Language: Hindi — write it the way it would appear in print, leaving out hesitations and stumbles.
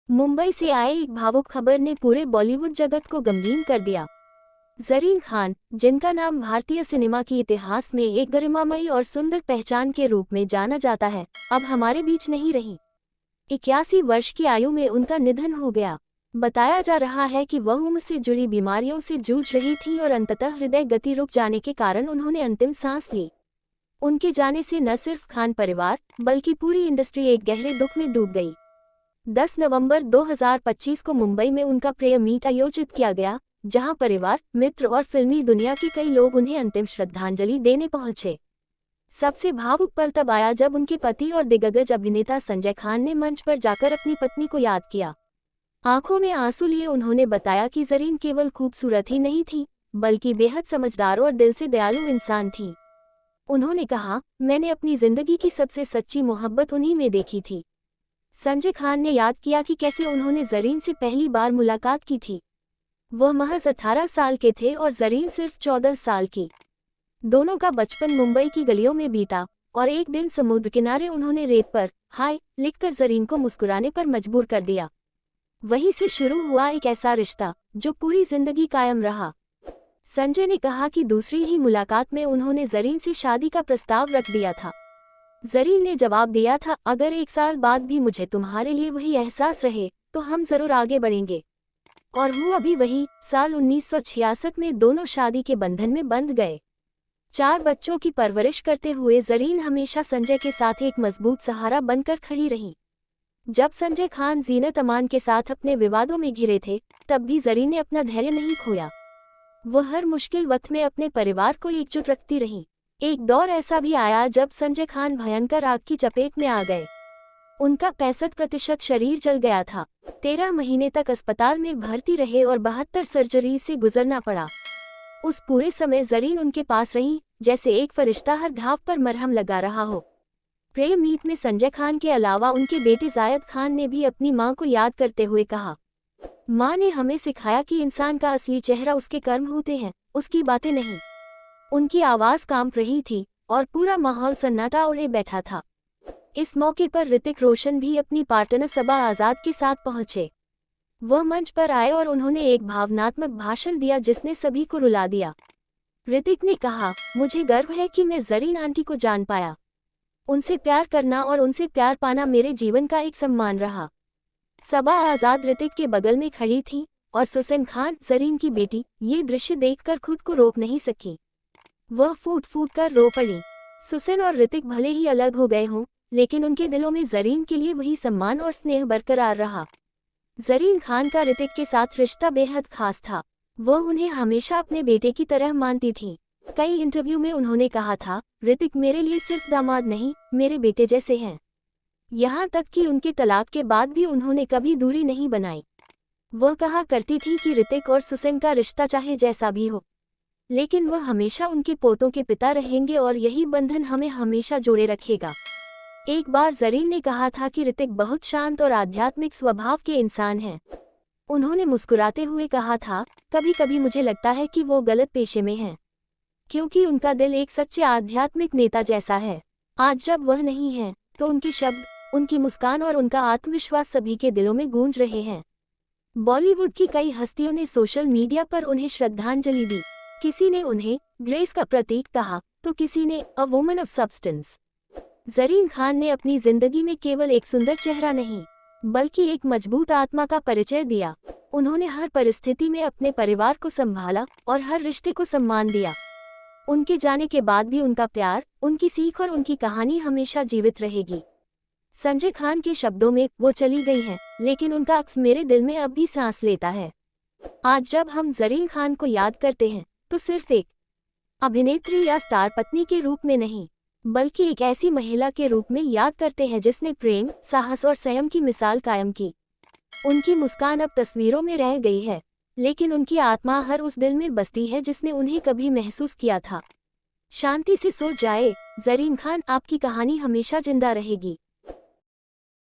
मुंबई से आए एक भावुक खबर ने पूरे बॉलीवुड जगत को गमगीन कर दिया। जरीन खान, जिनका नाम भारतीय सिनेमा के इतिहास में एक गरिमामयी और सुंदर पहचान के रूप में जाना जाता है, अब हमारे बीच नहीं रही। 81 वर्ष की आयु में उनका निधन हो गया। बताया जा रहा है कि वह उम्र से जुड़ी बीमारियों से जूझ रही थी और अंततः हृदय गति रुक जाने के कारण उन्होंने अंतिम सांस ली। उनके जाने से न सिर्फ खान परिवार बल्कि पूरी इंडस्ट्री एक गहरे दुख में डूब गई। 10 नवंबर 2025 को मुंबई में उनका प्रेयर मीट आयोजित किया गया, जहां परिवार, मित्र और फिल्मी दुनिया के कई लोग उन्हें अंतिम श्रद्धांजलि देने पहुंचे। सबसे भावुक पल तब आया जब उनके पति और दिग्गज अभिनेता संजय खान ने मंच पर जाकर अपनी पत्नी को याद किया। आंखों में आंसू लिए उन्होंने बताया कि जरीन केवल खूबसूरत ही नहीं थी, बल्कि बेहद समझदार और दिल से दयालु इंसान थी। उन्होंने कहा, मैंने अपनी जिंदगी की सबसे सच्ची मोहब्बत उन्हीं में देखी थी। संजय खान ने याद किया कि कैसे उन्होंने जरीन से पहली बार मुलाकात की थी। वह महज 18 साल के थे और जरीन सिर्फ 14 साल की। दोनों का बचपन मुंबई की गलियों में बीता और एक दिन समुद्र किनारे उन्होंने रेत पर हाय लिखकर जरीन को मुस्कुराने पर मजबूर कर दिया। वहीं से शुरू हुआ एक ऐसा रिश्ता जो पूरी जिंदगी कायम रहा। संजय ने कहा कि दूसरी ही मुलाकात में उन्होंने जरीन से शादी का प्रस्ताव रख दिया था। जरीन ने जवाब दिया था, अगर 1 साल बाद भी मुझे तुम्हारे लिए वही एहसास रहे तो हम जरूर आगे बढ़ेंगे। और हुआ भी वही। साल 1966 में दोनों शादी के बंधन में बंध गए। 4 बच्चों की परवरिश करते हुए जरीन हमेशा संजय के साथ एक मजबूत सहारा बनकर खड़ी रही। जब संजय खान जीनत अमान के साथ अपने विवादों में घिरे थे, तब भी जरीन ने अपना धैर्य नहीं खोया। वह हर मुश्किल वक्त में अपने परिवार को एकजुट रखती रही। एक दौर ऐसा भी आया जब संजय खान भयंकर आग की चपेट में आ गए। उनका 65% शरीर जल गया था। 13 महीने तक अस्पताल में भर्ती रहे और 72 सर्जरी से गुजरना पड़ा। उस पूरे समय जरीन उनके पास रही, जैसे एक फरिश्ता हर घाव पर मरहम लगा रहा हो। प्रेयर मीट में संजय खान के अलावा उनके बेटे जायद खान ने भी अपनी मां को याद करते हुए कहा, मां ने हमें सिखाया कि इंसान का असली चेहरा उसके कर्म होते हैं, उसकी बातें नहीं। उनकी आवाज कांप रही थी और पूरा माहौल सन्नाटा ओढ़े बैठा था। इस मौके पर ऋतिक रोशन भी अपनी पार्टनर सबा आजाद के साथ पहुंचे। वह मंच पर आए और उन्होंने एक भावनात्मक भाषण दिया जिसने सभी को रुला दिया। ऋतिक ने कहा, मुझे गर्व है कि मैं जरीन आंटी को जान पाया। उनसे प्यार करना और उनसे प्यार पाना मेरे जीवन का एक सम्मान रहा। सबा आजाद ऋतिक के बगल में खड़ी थी और सुसन खान, जरीन की बेटी, ये दृश्य देखकर खुद को रोक नहीं सकी। वह फूट फूट कर रो पड़ी। सुसन और ऋतिक भले ही अलग हो गए हों, लेकिन उनके दिलों में जरीन के लिए वही सम्मान और स्नेह बरकरार रहा। जरीन खान का ऋतिक के साथ रिश्ता बेहद खास था। वह उन्हें हमेशा अपने बेटे की तरह मानती थी। कई इंटरव्यू में उन्होंने कहा था, ऋतिक मेरे लिए सिर्फ दामाद नहीं, मेरे बेटे जैसे हैं। यहाँ तक कि उनके तलाक के बाद भी उन्होंने कभी दूरी नहीं बनाई। वह कहा करती थी कि ऋतिक और सुसन का रिश्ता चाहे जैसा भी हो, लेकिन वह हमेशा उनके पोतों के पिता रहेंगे और यही बंधन हमें हमेशा जोड़े रखेगा। एक बार जरीन ने कहा था कि ऋतिक बहुत शांत और आध्यात्मिक स्वभाव के इंसान हैं। उन्होंने मुस्कुराते हुए कहा था, कभी कभी मुझे लगता है कि वो गलत पेशे में हैं, क्योंकि उनका दिल एक सच्चे आध्यात्मिक नेता जैसा है। आज जब वह नहीं है, तो उनके शब्द, उनकी मुस्कान और उनका आत्मविश्वास सभी के दिलों में गूंज रहे हैं। बॉलीवुड की कई हस्तियों ने सोशल मीडिया पर उन्हें श्रद्धांजलि दी। किसी ने उन्हें ग्रेस का प्रतीक कहा, तो किसी ने a woman of substance. Zareen Khan ने अपनी जिंदगी में केवल एक सुंदर चेहरा नहीं, बल्कि एक मजबूत आत्मा का परिचय दिया। उन्होंने हर परिस्थिति में अपने परिवार को संभाला और हर रिश्ते को सम्मान दिया। उनके जाने के बाद भी उनका प्यार, उनकी सीख और उनकी कहानी हमेशा जीवित रहेगी। संजय खान के शब्दों में, वो चली गई हैं, लेकिन उनका अक्स मेरे दिल में अब भी सांस लेता है। आज जब हम जरीन खान को याद करते हैं, तो सिर्फ एक अभिनेत्री या स्टार पत्नी के रूप में नहीं, बल्कि एक ऐसी महिला के रूप में याद करते हैं जिसने प्रेम, साहस और संयम की मिसाल कायम की। उनकी मुस्कान अब तस्वीरों में रह गई है, लेकिन उनकी आत्मा हर उस दिल में बसती है जिसने उन्हें कभी महसूस किया था। शांति से सो जाए, जरीन खान, आपकी कहानी हमेशा जिंदा रहेगी।